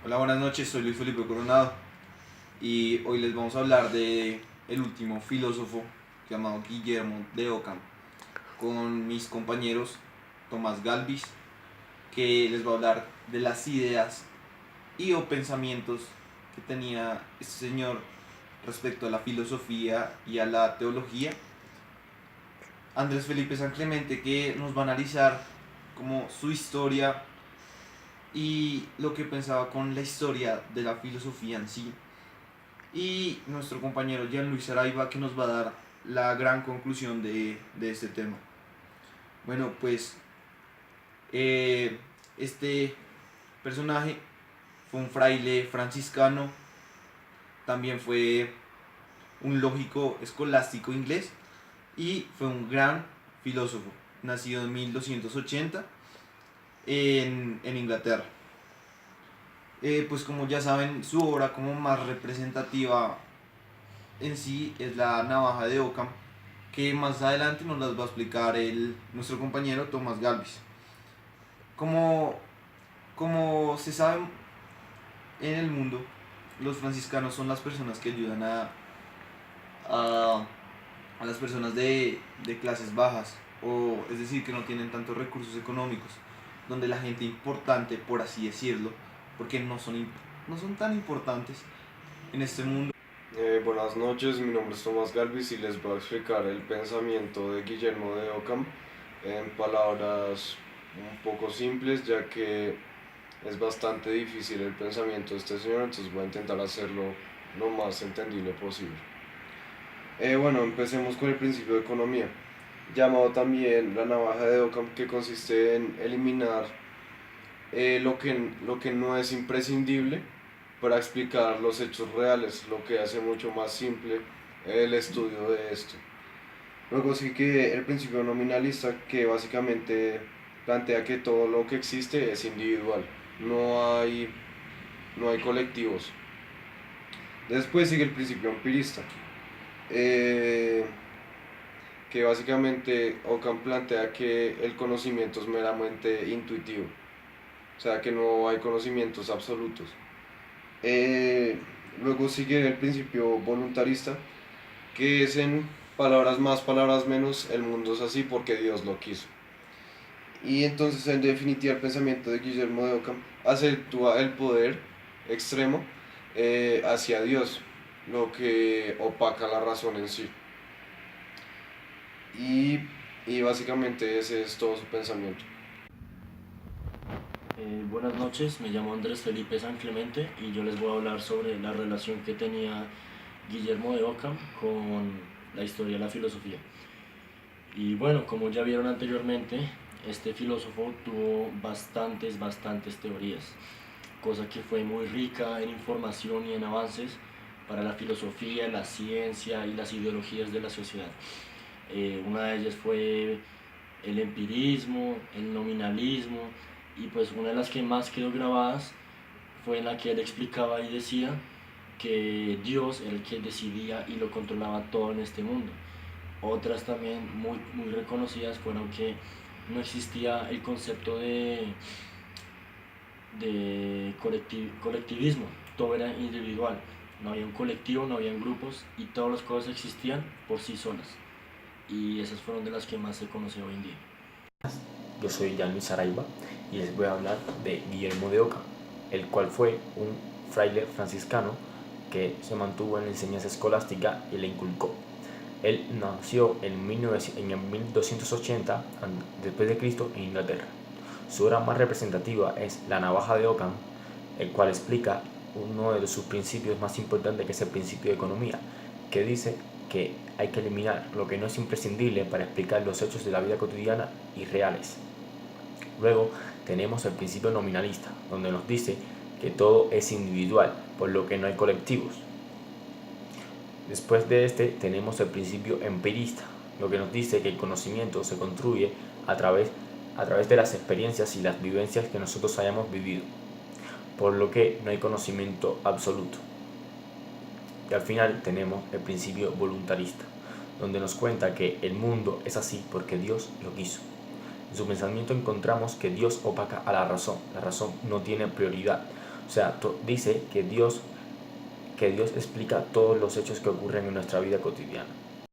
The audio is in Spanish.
Hola, buenas noches, soy Luis Felipe Coronado y hoy les vamos a hablar de el último filósofo llamado Guillermo de Ockham con mis compañeros Tomás Galvis, que les va a hablar de las ideas y o pensamientos que tenía este señor respecto a la filosofía y a la teología. Andrés Felipe San Clemente, que nos va a analizar como su historia y lo que pensaba con la historia de la filosofía en sí, y nuestro compañero Jean Luis Araiba, que nos va a dar la gran conclusión de este tema. Bueno, pues este personaje fue un fraile franciscano, también fue un lógico escolástico inglés y fue un gran filósofo, nacido en 1280 en Inglaterra. Pues como ya saben, su obra como más representativa en sí es la navaja de Ockham, que más adelante nos las va a explicar nuestro compañero Tomás Galvis. Como, como se sabe en el mundo, los franciscanos son las personas que ayudan a, a las personas de clases bajas, o es decir, que no tienen tantos recursos económicos, donde la gente importante, por así decirlo, porque no son tan importantes en este mundo. Buenas noches, mi nombre es Tomás Galvis y les voy a explicar el pensamiento de Guillermo de Ockham en palabras un poco simples, ya que es bastante difícil el pensamiento de este señor, entonces voy a intentar hacerlo lo más entendible posible. Bueno, empecemos con el principio de economía, llamado también la navaja de Ockham, que consiste en eliminar lo que no es imprescindible para explicar los hechos reales, lo que hace mucho más simple el estudio de esto. Luego sí que el principio nominalista, que básicamente plantea que todo lo que existe es individual, no hay colectivos. Después sigue el principio empirista, eh, que básicamente Ockham plantea que el conocimiento es meramente intuitivo, o sea que no hay conocimientos absolutos. Eh, Luego sigue el principio voluntarista, que es en palabras más, palabras menos, el mundo es así porque Dios lo quiso. Y entonces, en definitiva, el pensamiento de Guillermo de Ockham acentúa el poder extremo hacia Dios, lo que opaca la razón en sí. Y, y básicamente ese es todo su pensamiento. Buenas noches, me llamo Andrés Felipe San Clemente y yo les voy a hablar sobre la relación que tenía Guillermo de Ockham con la historia de la filosofía. Y bueno, como ya vieron anteriormente, este filósofo tuvo bastantes teorías, cosa que fue muy rica en información y en avances para la filosofía, la ciencia y las ideologías de la sociedad. Una de ellas fue el empirismo, el nominalismo, y pues una de las que más quedó grabadas fue en la que él explicaba y decía que Dios era el que decidía y lo controlaba todo en este mundo. Otras también muy reconocidas fueron que no existía el concepto de colectivismo, todo era individual, no había un colectivo, no había grupos y todas las cosas existían por sí solas. Y esas fueron de las que más se conoce hoy en día. Yo soy Jean Luis Araiba y les voy a hablar de Guillermo de Ockham, el cual fue un fraile franciscano que se mantuvo en la enseñanza escolástica y la inculcó. Él nació en 1280 después de Cristo en Inglaterra. Su obra más representativa es La navaja de Ockham, el cual explica uno de sus principios más importantes, que es el principio de economía, que dice que hay que eliminar lo que no es imprescindible para explicar los hechos de la vida cotidiana y reales. Luego tenemos el principio nominalista, donde nos dice que todo es individual, por lo que no hay colectivos. Después de este tenemos el principio empirista, lo que nos dice que el conocimiento se construye a través de las experiencias y las vivencias que nosotros hayamos vivido, por lo que no hay conocimiento absoluto. Y al final tenemos el principio voluntarista, donde nos cuenta que el mundo es así porque Dios lo quiso. En su pensamiento encontramos que Dios opaca a la razón no tiene prioridad, O sea, dice que Dios explica todos los hechos que ocurren en nuestra vida cotidiana.